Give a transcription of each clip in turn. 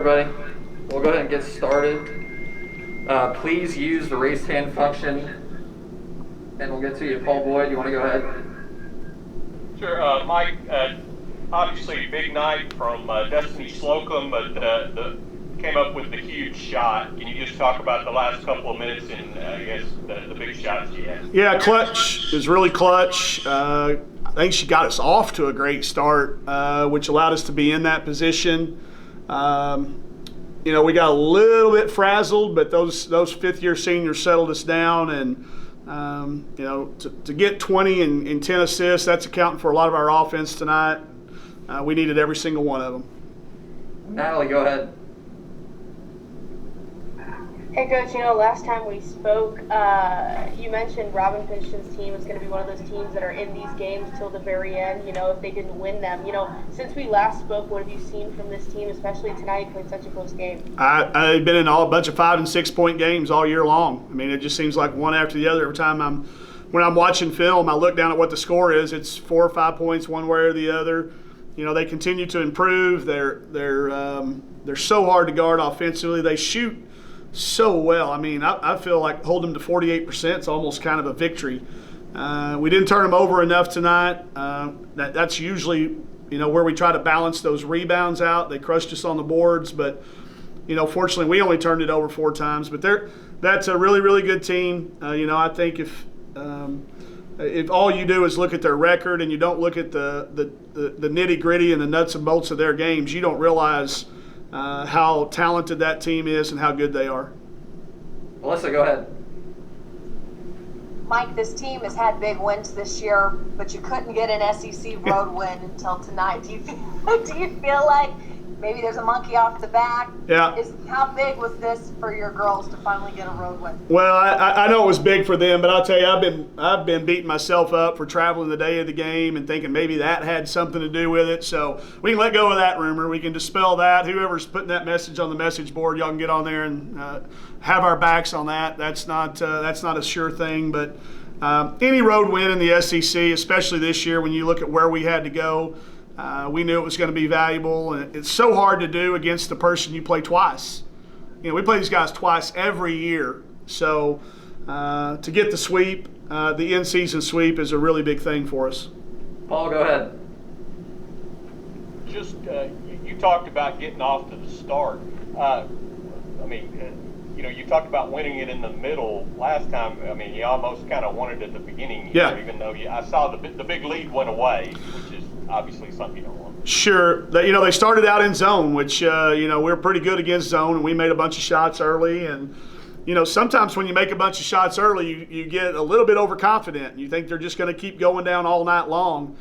Everybody, we'll go ahead and get started. Please use the raised hand function, and we'll get to you. Paul Boyd, you want to go ahead? Sure, Mike. Obviously, big night from Destiny Slocum, but came up with the huge shot. Can you just talk about the last couple of minutes and I guess the big shots you had? Yeah, clutch is really clutch. I think she got us off to a great start, which allowed us to be in that position. We got a little bit frazzled, but those fifth-year seniors settled us down, and to get 20 and 10 assists, that's accounting for a lot of our offense tonight. We needed every single one of them. Natalie, go ahead. Hey, Coach, last time we spoke, you mentioned Robin Fish's team is going to be one of those teams that are in these games till the very end, if they didn't win them. Since we last spoke, what have you seen from this team, especially tonight, played such a close game? I've been in a bunch of 5- and 6-point games all year long. I mean, it just seems like one after the other. Every time when I'm watching film, I look down at what the score is. It's 4 or 5 points one way or the other. They continue to improve. They're so hard to guard offensively. They shoot so well. I mean, I feel like holding them to 48% is almost kind of a victory. We didn't turn them over enough tonight. That's usually, where we try to balance those rebounds out. They crushed us on the boards, but, fortunately we only turned it over 4 times. But that's a really, really good team. I think if all you do is look at their record and you don't look at the nitty-gritty and the nuts and bolts of their games, you don't realize how talented that team is and how good they are. Melissa, go ahead. Mike, this team has had big wins this year, but you couldn't get an SEC road win until tonight. Do you feel like maybe there's a monkey off the back? Yeah. How big was this for your girls to finally get a road win? Well, I know it was big for them, but I'll tell you, I've been beating myself up for traveling the day of the game and thinking maybe that had something to do with it. So we can let go of that rumor. We can dispel that. Whoever's putting that message on the message board, y'all can get on there and have our backs on that. That's not a sure thing, but any road win in the SEC, especially this year when you look at where we had to go, we knew it was going to be valuable, and it's so hard to do against the person you play twice. We play these guys twice every year, so to get the sweep, the in-season sweep, is a really big thing for us. Paul, go ahead. Just you talked about getting off to the start. You talked about winning it in the middle last time. I mean, you almost kind of won it at the beginning. Yeah. Even though I saw the big lead went away, which is obviously something you don't want. Sure. They started out in zone, which, we're pretty good against zone, and we made a bunch of shots early. And, sometimes when you make a bunch of shots early, you get a little bit overconfident. You think they're just going to keep going down all night long.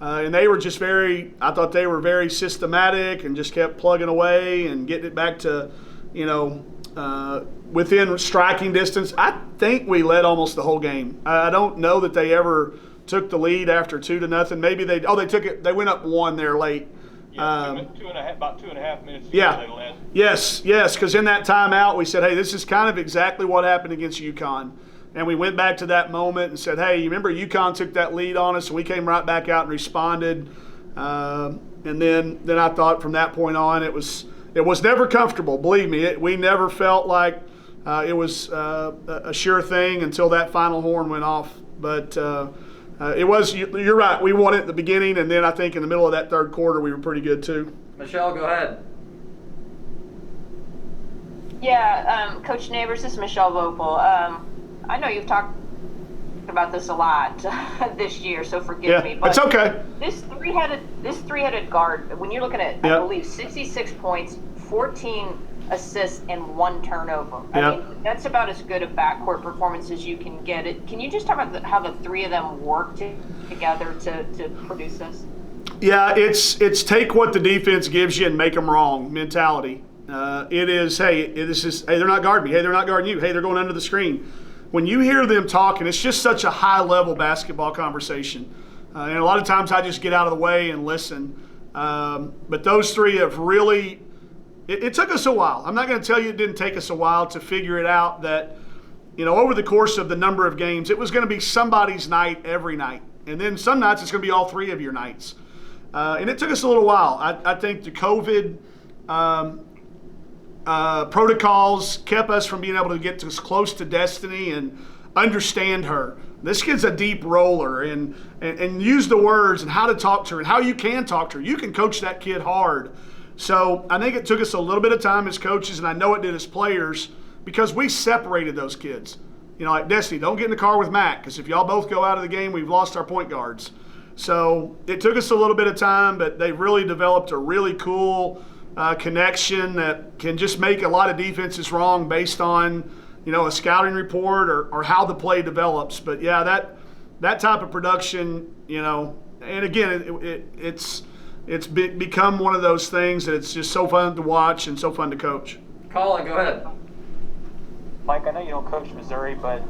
And they were just I thought they were very systematic and just kept plugging away and getting it back to, within striking distance. I think we led almost the whole game. I don't know that they ever took the lead after 2-0. Maybe they took it. They went up 1 there late. Yeah, about 2.5 minutes. Yeah. They led. Yes, because in that timeout we said, hey, this is kind of exactly what happened against UConn. And we went back to that moment and said, hey, you remember UConn took that lead on us, and we came right back out and responded. And then I thought from that point on it was never comfortable. Believe me, we never felt like it was a sure thing until that final horn went off. But it was. You're right. We won it at the beginning, and then I think in the middle of that third quarter we were pretty good too. Michelle, go ahead. Yeah, Coach Neighbors, this is Michelle Vopel. I know you've talked about this a lot this year, so forgive me. But it's okay. This three-headed guard, when you're looking at, I believe, 66 points, 14 assists, and 1 turnover. I mean, that's about as good a backcourt performance as you can get. Can you just talk about how the three of them work together to produce this? Yeah, it's take what the defense gives you and make them wrong mentality. It is, hey, they're not guarding me. Hey, they're not guarding you. Hey, they're going under the screen. When you hear them talking, it's just such a high-level basketball conversation. And a lot of times I just get out of the way and listen. But those three have really it took us a while. I'm not going to tell you it didn't take us a while to figure it out that, over the course of the number of games, it was going to be somebody's night every night. And then some nights it's going to be all 3 of your nights. And it took us a little while. I think the COVID protocols kept us from being able to get as close to Destiny and understand her. This kid's a deep roller, and use the words and how to talk to her and how you can talk to her. You can coach that kid hard. So I think it took us a little bit of time as coaches, and I know it did as players, because we separated those kids. You know, like Destiny, don't get in the car with Matt, because if y'all both go out of the game, we've lost our point guards. So it took us a little bit of time, but they really developed a really cool connection that can just make a lot of defenses wrong based on, you know, a scouting report or how the play develops. But yeah, that type of production, you know, and again, it's become one of those things that it's just so fun to watch and so fun to coach. Colin, go ahead. Mike, I know you don't coach Missouri, but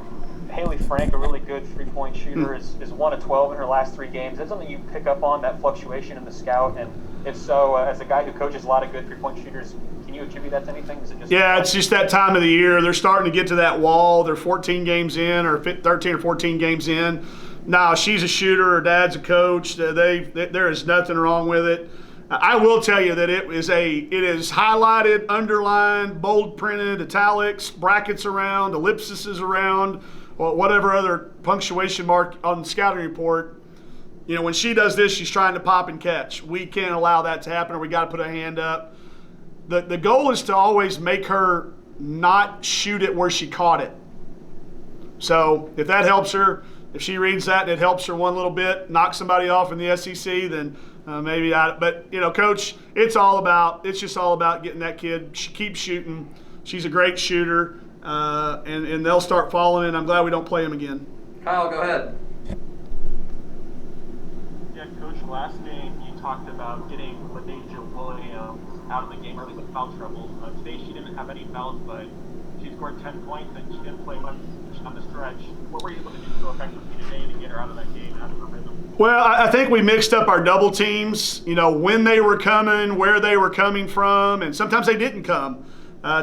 Haley Frank, a really good three-point shooter, is 1 of 12 in her last 3 games. Is that something you pick up on, that fluctuation in the scout? And if so, as a guy who coaches a lot of good three-point shooters, can you attribute that to anything? Is it just it's just that time of the year. They're starting to get to that wall. They're 14 games in, or 13 or 14 games in. Now, she's a shooter. Her dad's a coach. There is nothing wrong with it. I will tell you that it is highlighted, underlined, bold printed, italics, brackets around, ellipses around, or whatever other punctuation mark on the scouting report. You know, when she does this, she's trying to pop and catch. We can't allow that to happen, or we got to put a hand up. The goal is to always make her not shoot it where she caught it. So if that helps her, if she reads that and it helps her one little bit, knock somebody off in the SEC, then maybe but you know, Coach, it's just all about getting that kid. She keeps shooting. She's a great shooter, and they'll start falling in. I'm glad we don't play them again. Kyle, go ahead. Yeah, Coach, last game you talked about getting LaDasia Williams out of the game early with foul trouble. Today she didn't have any fouls, but she scored 10 points and she didn't play much on the stretch. What were you able to do so effectively today to get her out of that game, out of her rhythm? Well, I think we mixed up our double teams, you know, when they were coming, where they were coming from, and sometimes they didn't come.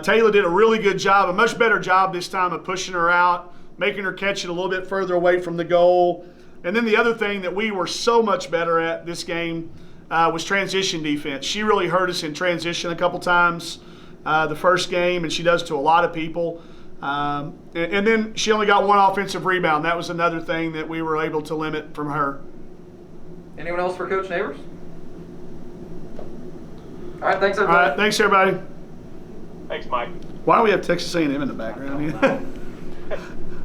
Taylor did a really good job, a much better job this time of pushing her out, making her catch it a little bit further away from the goal. And then the other thing that we were so much better at this game was transition defense. She really hurt us in transition a couple times the first game, and she does to a lot of people. And then she only got 1 offensive rebound. That was another thing that we were able to limit from her. Anyone else for Coach Neighbors? All right, thanks everybody. All right, thanks everybody. Thanks, Mike. Why do we have Texas A&M in the background?